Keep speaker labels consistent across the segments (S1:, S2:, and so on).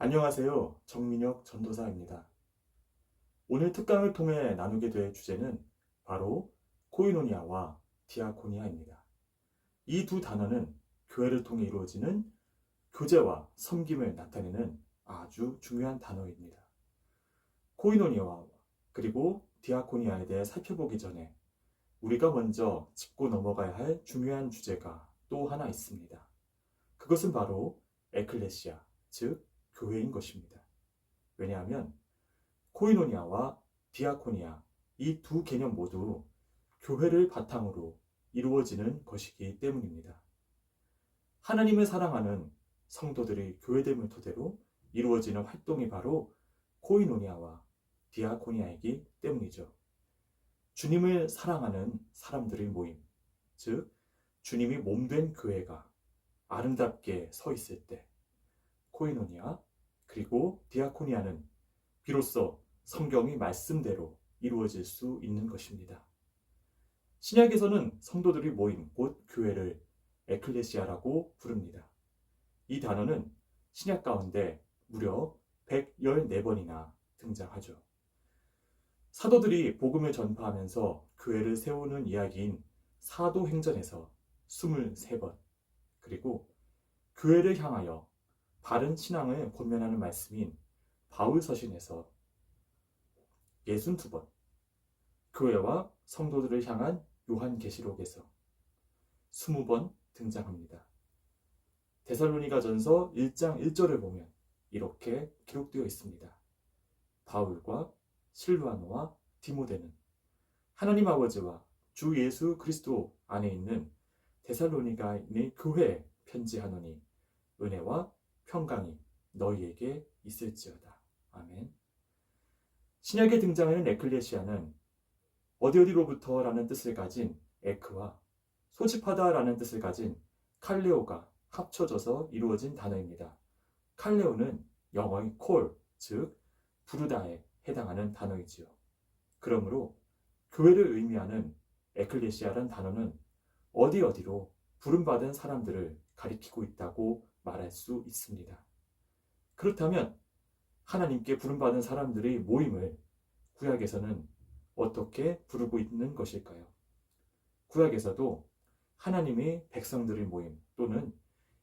S1: 안녕하세요. 정민혁 전도사입니다. 오늘 특강을 통해 나누게 될 주제는 바로 코이노니아와 디아코니아입니다. 이 두 단어는 교회를 통해 이루어지는 교제와 섬김을 나타내는 아주 중요한 단어입니다. 코이노니아와 그리고 디아코니아에 대해 살펴보기 전에 우리가 먼저 짚고 넘어가야 할 중요한 주제가 또 하나 있습니다. 그것은 바로 에클레시아, 즉 교회인 것입니다. 왜냐하면 코이노니아와 디아코니아 이 두 개념 모두 교회를 바탕으로 이루어지는 것이기 때문입니다. 하나님을 사랑하는 성도들의 교회됨을 토대로 이루어지는 활동이 바로 코이노니아와 디아코니아이기 때문이죠. 주님을 사랑하는 사람들의 모임, 즉 주님이 몸된 교회가 아름답게 서 있을 때 코이노니아 그리고 디아코니아는 비로소 성경의 말씀대로 이루어질 수 있는 것입니다. 신약에서는 성도들이 모임, 곧 교회를 에클레시아라고 부릅니다. 이 단어는 신약 가운데 무려 114번이나 등장하죠. 사도들이 복음을 전파하면서 교회를 세우는 이야기인 사도행전에서 23번, 그리고 교회를 향하여 바른 신앙을 권면하는 말씀인 바울서신에서 62번, 교회와 성도들을 향한 요한계시록에서 20번 등장합니다. 데살로니가전서 1장 1절을 보면 이렇게 기록되어 있습니다. 바울과 실루아노와 디모데는 하나님 아버지와 주 예수 그리스도 안에 있는 데살로니가인의 교회에 편지하노니 은혜와 평강이 너희에게 있을지어다. 아멘. 신약에 등장하는 에클레시아는 어디로부터라는 뜻을 가진 에크와 소집하다라는 뜻을 가진 칼레오가 합쳐져서 이루어진 단어입니다. 칼레오는 영어의 콜, 즉 부르다에 해당하는 단어이지요. 그러므로 교회를 의미하는 에클레시아란 단어는 어디로 부름받은 사람들을 가리키고 있다고 말할 수 있습니다. 그렇다면 하나님께 부름받은 사람들의 모임을 구약에서는 어떻게 부르고 있는 것일까요? 구약에서도 하나님의 백성들의 모임 또는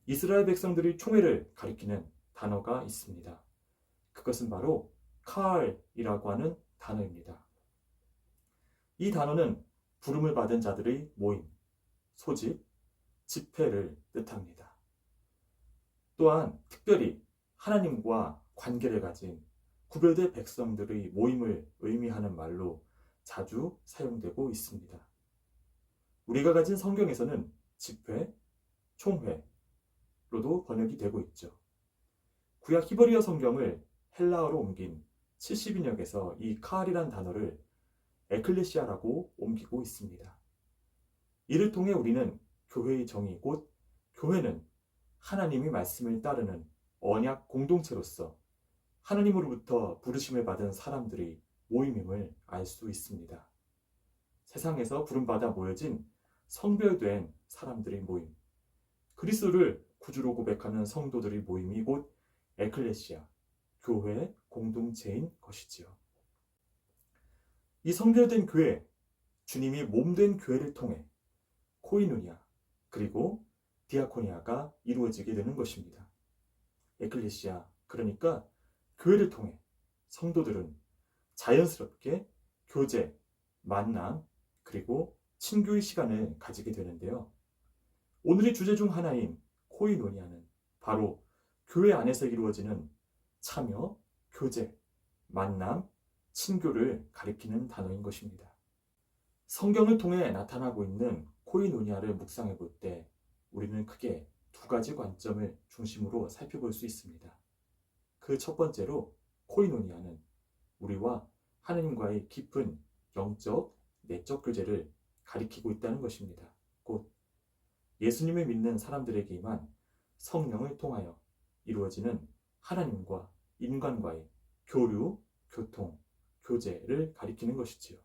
S1: 이스라엘 백성들의 총회를 가리키는 단어가 있습니다. 그것은 바로 카알이라고 하는 단어입니다. 이 단어는 부름을 받은 자들의 모임, 소집, 집회를 뜻합니다. 또한 특별히 하나님과 관계를 가진 구별된 백성들의 모임을 의미하는 말로 자주 사용되고 있습니다. 우리가 가진 성경에서는 집회, 총회로도 번역이 되고 있죠. 구약 히브리어 성경을 헬라어로 옮긴 70인역에서 이 카알이란 단어를 에클레시아라고 옮기고 있습니다. 이를 통해 우리는 교회의 정의 곧 교회는 하나님의 말씀을 따르는 언약 공동체로서 하나님으로부터 부르심을 받은 사람들의 모임임을 알 수 있습니다. 세상에서 부름받아 모여진 성별된 사람들의 모임, 그리스도를 구주로 고백하는 성도들의 모임이 곧 에클레시아, 교회 공동체인 것이지요. 이 성별된 교회, 주님이 몸된 교회를 통해 코이노니아 그리고 디아코니아가 이루어지게 되는 것입니다. 에클레시아, 그러니까 교회를 통해 성도들은 자연스럽게 교제, 만남, 그리고 친교의 시간을 가지게 되는데요. 오늘의 주제 중 하나인 코이노니아는 바로 교회 안에서 이루어지는 참여, 교제, 만남, 친교를 가리키는 단어인 것입니다. 성경을 통해 나타나고 있는 코이노니아를 묵상해 볼 때 우리는 크게 두 가지 관점을 중심으로 살펴볼 수 있습니다. 그 첫 번째로 코이노니아는 우리와 하나님과의 깊은 영적, 내적 교제를 가리키고 있다는 것입니다. 곧 예수님을 믿는 사람들에게만 성령을 통하여 이루어지는 하나님과 인간과의 교류, 교통, 교제를 가리키는 것이지요.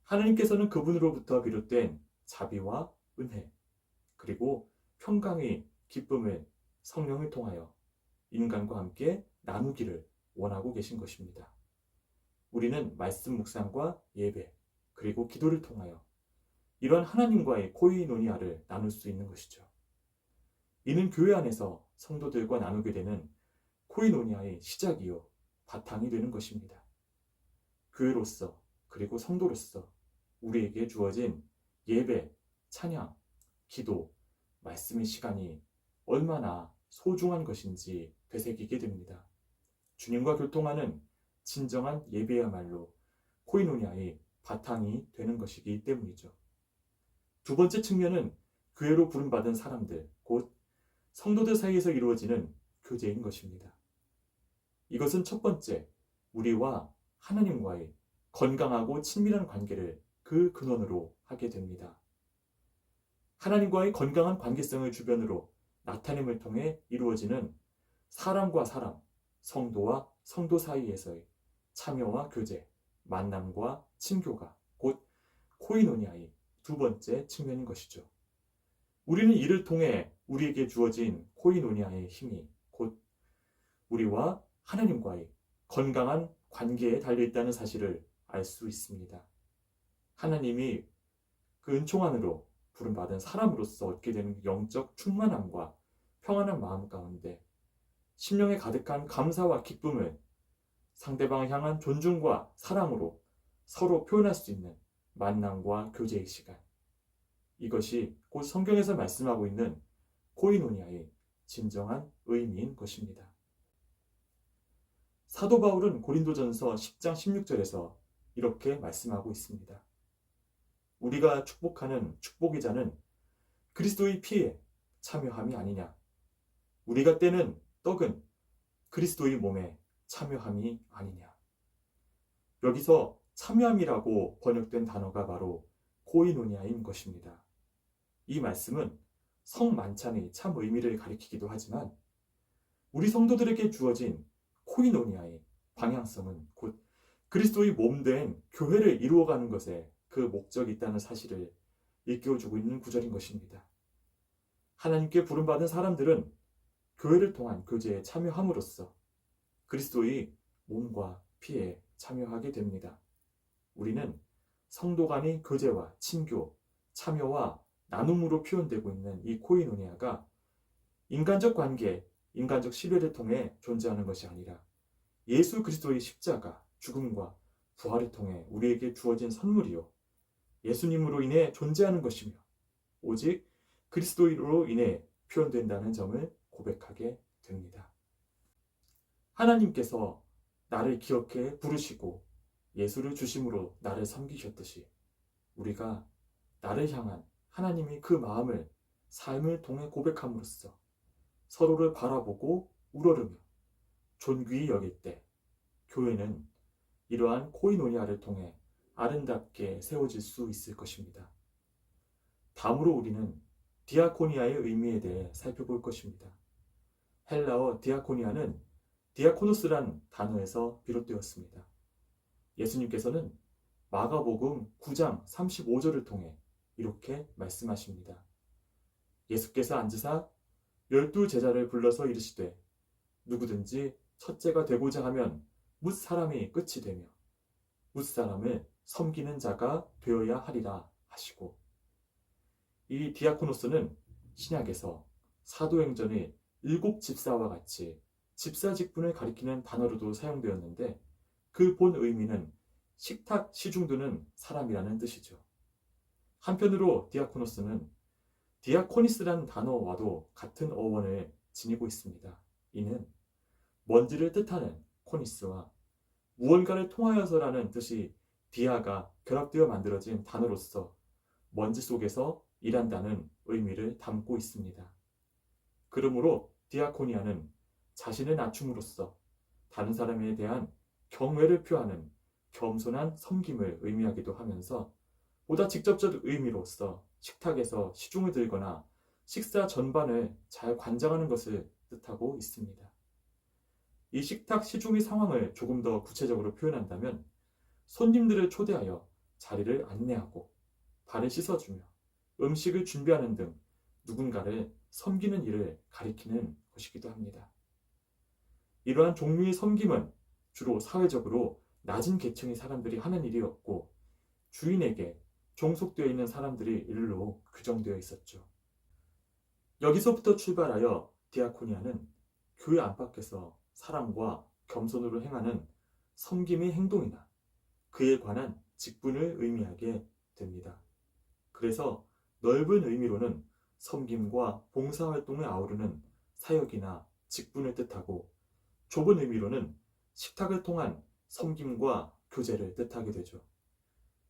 S1: 하나님께서는 그분으로부터 비롯된 자비와 은혜, 그리고 평강의 기쁨을 성령을 통하여 인간과 함께 나누기를 원하고 계신 것입니다. 우리는 말씀 묵상과 예배, 그리고 기도를 통하여 이러한 하나님과의 코이노니아를 나눌 수 있는 것이죠. 이는 교회 안에서 성도들과 나누게 되는 코이노니아의 시작이요 바탕이 되는 것입니다. 교회로서 그리고 성도로서 우리에게 주어진 예배, 찬양, 기도, 말씀의 시간이 얼마나 소중한 것인지 되새기게 됩니다. 주님과 교통하는 진정한 예배야말로 코이노니아의 바탕이 되는 것이기 때문이죠. 두 번째 측면은 교회로 부름받은 사람들, 곧 성도들 사이에서 이루어지는 교제인 것입니다. 이것은 첫 번째, 우리와 하나님과의 건강하고 친밀한 관계를 그 근원으로 하게 됩니다. 하나님과의 건강한 관계성을 주변으로 나타냄을 통해 이루어지는 사람과 사람, 성도와 성도 사이에서의 참여와 교제, 만남과 친교가 곧 코이노니아의 두 번째 측면인 것이죠. 우리는 이를 통해 우리에게 주어진 코이노니아의 힘이 곧 우리와 하나님과의 건강한 관계에 달려있다는 사실을 알 수 있습니다. 하나님이 그 은총 안으로 부름받은 사람으로서 얻게 되는 영적 충만함과 평안한 마음 가운데 심령에 가득한 감사와 기쁨을 상대방을 향한 존중과 사랑으로 서로 표현할 수 있는 만남과 교제의 시간. 이것이 곧 성경에서 말씀하고 있는 코이노니아의 진정한 의미인 것입니다. 사도 바울은 고린도전서 10장 16절에서 이렇게 말씀하고 있습니다. 우리가 축복하는 축복의 잔은 그리스도의 피에 참여함이 아니냐. 우리가 떼는 떡은 그리스도의 몸에 참여함이 아니냐. 여기서 참여함이라고 번역된 단어가 바로 코이노니아인 것입니다. 이 말씀은 성만찬의 참 의미를 가리키기도 하지만 우리 성도들에게 주어진 코이노니아의 방향성은 곧 그리스도의 몸된 교회를 이루어가는 것에 그 목적이 있다는 사실을 일깨워주고 있는 구절인 것입니다. 하나님께 부름받은 사람들은 교회를 통한 교제에 참여함으로써 그리스도의 몸과 피에 참여하게 됩니다. 우리는 성도 간의 교제와 친교, 참여와 나눔으로 표현되고 있는 이 코이노니아가 인간적 관계, 인간적 신뢰를 통해 존재하는 것이 아니라 예수 그리스도의 십자가, 죽음과 부활을 통해 우리에게 주어진 선물이요. 예수님으로 인해 존재하는 것이며 오직 그리스도로 인해 표현된다는 점을 고백하게 됩니다. 하나님께서 나를 기억해 부르시고 예수를 주심으로 나를 섬기셨듯이 우리가 나를 향한 하나님의 그 마음을 삶을 통해 고백함으로써 서로를 바라보고 우러르며 존귀히 여길 때 교회는 이러한 코이노니아를 통해 아름답게 세워질 수 있을 것입니다. 다음으로 우리는 디아코니아의 의미에 대해 살펴볼 것입니다. 헬라어 디아코니아는 디아코노스란 단어에서 비롯되었습니다. 예수님께서는 마가복음 9장 35절을 통해 이렇게 말씀하십니다. 예수께서 앉으사 12제자를 불러서 이르시되 누구든지 첫째가 되고자 하면 뭇 사람이 끝이 되며 뭇 사람을 섬기는 자가 되어야 하리라 하시고, 이 디아코노스는 신약에서 사도행전의 7 집사와 같이 집사 직분을 가리키는 단어로도 사용되었는데 그 본 의미는 식탁 시중드는 사람이라는 뜻이죠. 한편으로 디아코노스는 디아코니스라는 단어와도 같은 어원을 지니고 있습니다. 이는 먼지를 뜻하는 코니스와 무언가를 통하여서라는 뜻이 디아가 결합되어 만들어진 단어로서 먼지 속에서 일한다는 의미를 담고 있습니다. 그러므로 디아코니아는 자신을 낮춤으로써 다른 사람에 대한 경외를 표하는 겸손한 섬김을 의미하기도 하면서 보다 직접적 의미로서 식탁에서 시중을 들거나 식사 전반을 잘 관장하는 것을 뜻하고 있습니다. 이 식탁 시중의 상황을 조금 더 구체적으로 표현한다면 손님들을 초대하여 자리를 안내하고 발을 씻어주며 음식을 준비하는 등 누군가를 섬기는 일을 가리키는 것이기도 합니다. 이러한 종류의 섬김은 주로 사회적으로 낮은 계층의 사람들이 하는 일이었고 주인에게 종속되어 있는 사람들의 일로 규정되어 있었죠. 여기서부터 출발하여 디아코니아는 교회 안팎에서 사랑과 겸손으로 행하는 섬김의 행동이나 그에 관한 직분을 의미하게 됩니다. 그래서 넓은 의미로는 섬김과 봉사활동을 아우르는 사역이나 직분을 뜻하고 좁은 의미로는 식탁을 통한 섬김과 교제를 뜻하게 되죠.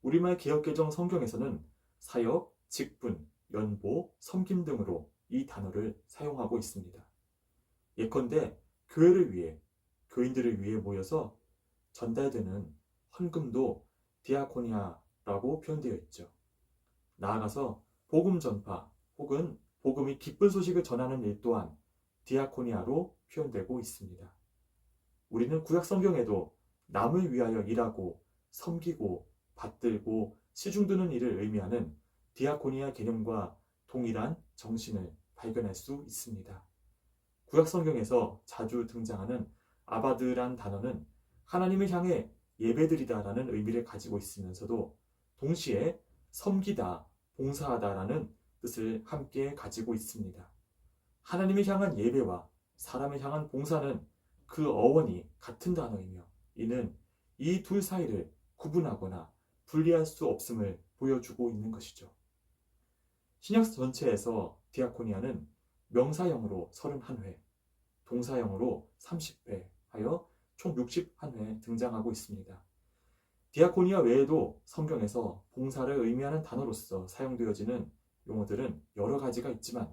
S1: 우리말 개역개정 성경에서는 사역, 직분, 연보, 섬김 등으로 이 단어를 사용하고 있습니다. 예컨대 교회를 위해, 교인들을 위해 모여서 전달되는 헌금도 디아코니아라고 표현되어 있죠. 나아가서 복음 전파 혹은 복음이 기쁜 소식을 전하는 일 또한 디아코니아로 표현되고 있습니다. 우리는 구약 성경에도 남을 위하여 일하고 섬기고 받들고 시중드는 일을 의미하는 디아코니아 개념과 동일한 정신을 발견할 수 있습니다. 구약 성경에서 자주 등장하는 아바드란 단어는 하나님을 향해 예배드리다라는 의미를 가지고 있으면서도 동시에 섬기다, 봉사하다라는 뜻을 함께 가지고 있습니다. 하나님을 향한 예배와 사람을 향한 봉사는 그 어원이 같은 단어이며 이는 이 둘 사이를 구분하거나 분리할 수 없음을 보여주고 있는 것이죠. 신약 전체에서 디아코니아는 명사형으로 31회, 동사형으로 30회 하여 총 61회 등장하고 있습니다. 디아코니아 외에도 성경에서 봉사를 의미하는 단어로서 사용되어지는 용어들은 여러 가지가 있지만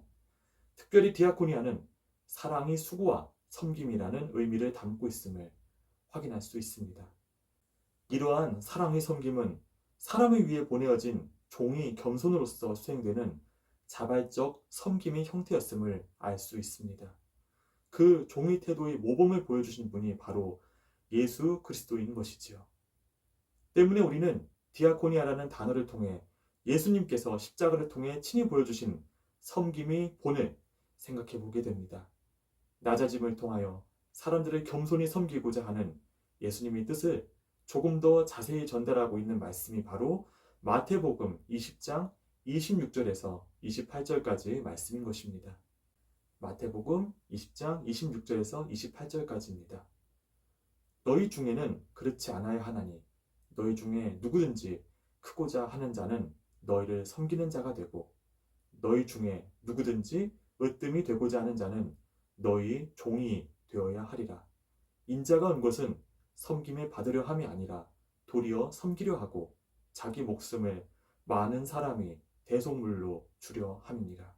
S1: 특별히 디아코니아는 사랑이 수고와 섬김이라는 의미를 담고 있음을 확인할 수 있습니다. 이러한 사랑의 섬김은 사람을 위해 보내어진 종이 겸손으로서 수행되는 자발적 섬김의 형태였음을 알 수 있습니다. 그 종의 태도의 모범을 보여주신 분이 바로 예수 그리스도인 것이지요. 때문에 우리는 디아코니아라는 단어를 통해 예수님께서 십자가를 통해 친히 보여주신 섬김의 본을 생각해 보게 됩니다. 낮아짐을 통하여 사람들을 겸손히 섬기고자 하는 예수님의 뜻을 조금 더 자세히 전달하고 있는 말씀이 바로 마태복음 20장 26절에서 28절까지의 말씀인 것입니다. 마태복음 20장 26절에서 28절까지입니다. 너희 중에는 그렇지 않아야 하나니 너희 중에 누구든지 크고자 하는 자는 너희를 섬기는 자가 되고 너희 중에 누구든지 으뜸이 되고자 하는 자는 너희 종이 되어야 하리라. 인자가 온 것은 섬김을 받으려 함이 아니라 도리어 섬기려 하고 자기 목숨을 많은 사람이 대속물로 주려 함이니라.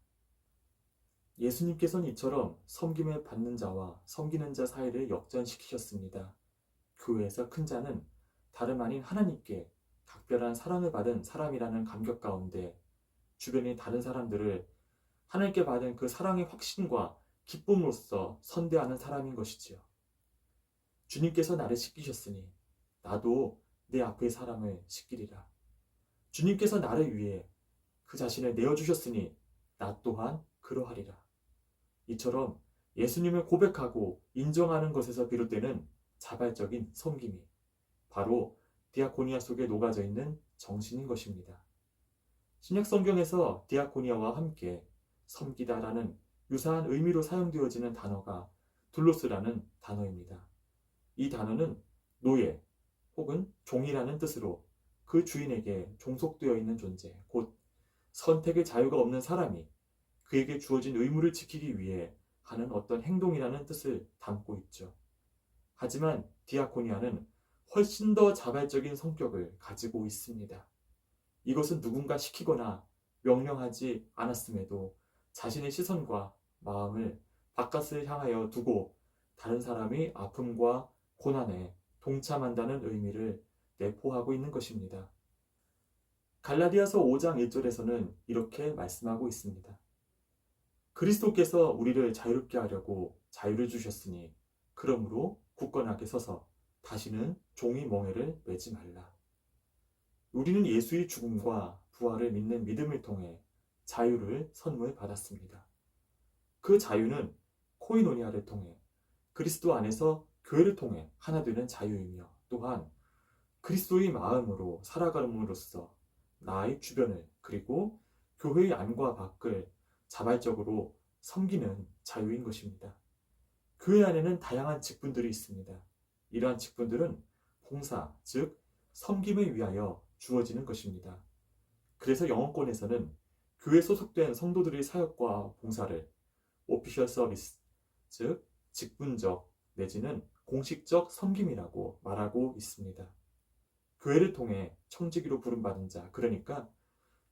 S1: 예수님께서는 이처럼 섬김을 받는 자와 섬기는 자 사이를 역전시키셨습니다. 교회에서 큰 자는 다름 아닌 하나님께 각별한 사랑을 받은 사람이라는 감격 가운데 주변의 다른 사람들을 하나님께 받은 그 사랑의 확신과 기쁨으로써 선대하는 사람인 것이지요. 주님께서 나를 씻기셨으니 나도 내 앞의 사람을 씻기리라. 주님께서 나를 위해 그 자신을 내어주셨으니 나 또한 그러하리라. 이처럼 예수님을 고백하고 인정하는 것에서 비롯되는 자발적인 섬김이 바로 디아코니아 속에 녹아져 있는 정신인 것입니다. 신약 성경에서 디아코니아와 함께 섬기다라는 유사한 의미로 사용되어지는 단어가 둘로스라는 단어입니다. 이 단어는 노예 혹은 종이라는 뜻으로 그 주인에게 종속되어 있는 존재, 곧 선택의 자유가 없는 사람이 그에게 주어진 의무를 지키기 위해 하는 어떤 행동이라는 뜻을 담고 있죠. 하지만 디아코니아는 훨씬 더 자발적인 성격을 가지고 있습니다. 이것은 누군가 시키거나 명령하지 않았음에도 자신의 시선과 마음을 바깥을 향하여 두고 다른 사람의 아픔과 고난에 동참한다는 의미를 내포하고 있는 것입니다. 갈라디아서 5장 1절에서는 이렇게 말씀하고 있습니다. 그리스도께서 우리를 자유롭게 하려고 자유를 주셨으니 그러므로 굳건하게 서서 다시는 종의 멍에를 매지 말라. 우리는 예수의 죽음과 부활을 믿는 믿음을 통해 자유를 선물 받았습니다. 그 자유는 코이노니아를 통해 그리스도 안에서 교회를 통해 하나 되는 자유이며 또한 그리스도의 마음으로 살아감으로써 나의 주변을 그리고 교회의 안과 밖을 자발적으로 섬기는 자유인 것입니다. 교회 안에는 다양한 직분들이 있습니다. 이러한 직분들은 봉사, 즉 섬김을 위하여 주어지는 것입니다. 그래서 영어권에서는 교회 소속된 성도들의 사역과 봉사를 오피셜 서비스, 즉 직분적 내지는 공식적 섬김이라고 말하고 있습니다. 교회를 통해 청지기로 부름받은 자, 그러니까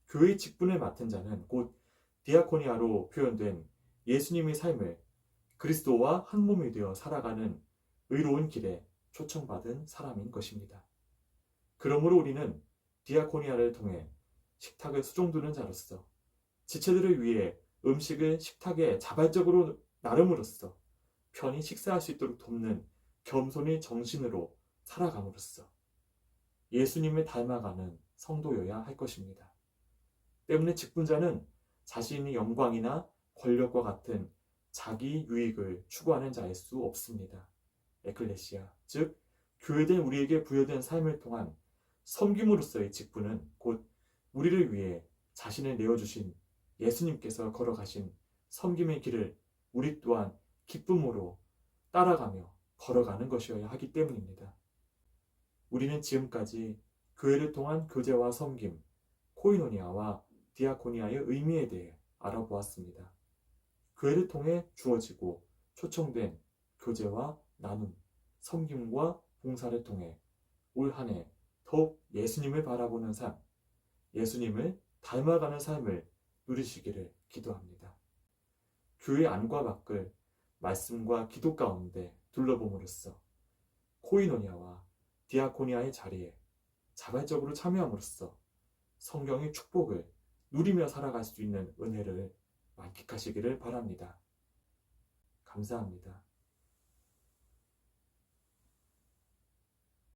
S1: 교회의 직분을 맡은 자는 곧 디아코니아로 표현된 예수님의 삶을 그리스도와 한 몸이 되어 살아가는 의로운 길에 초청받은 사람인 것입니다. 그러므로 우리는 디아코니아를 통해 식탁을 수종두는 자로서 지체들을 위해 음식을 식탁에 자발적으로 나름으로써 편히 식사할 수 있도록 돕는 겸손의 정신으로 살아감으로써 예수님을 닮아가는 성도여야 할 것입니다. 때문에 직분자는 자신의 영광이나 권력과 같은 자기 유익을 추구하는 자일 수 없습니다. 에클레시아, 즉 교회된 우리에게 부여된 삶을 통한 섬김으로서의 직분은 곧 우리를 위해 자신을 내어주신 예수님께서 걸어가신 섬김의 길을 우리 또한 기쁨으로 따라가며 걸어가는 것이어야 하기 때문입니다. 우리는 지금까지 교회를 통한 교제와 섬김, 코이노니아와 디아코니아의 의미에 대해 알아보았습니다. 교회를 통해 주어지고 초청된 교제와 나눔, 섬김과 봉사를 통해 올 한 해 더욱 예수님을 바라보는 삶, 예수님을 닮아가는 삶을 누리시기를 기도합니다. 교회 안과 밖을 말씀과 기도 가운데 둘러봄으로써 코이노니아와 디아코니아의 자리에 자발적으로 참여함으로써 성경의 축복을 누리며 살아갈 수 있는 은혜를 만끽하시기를 바랍니다. 감사합니다.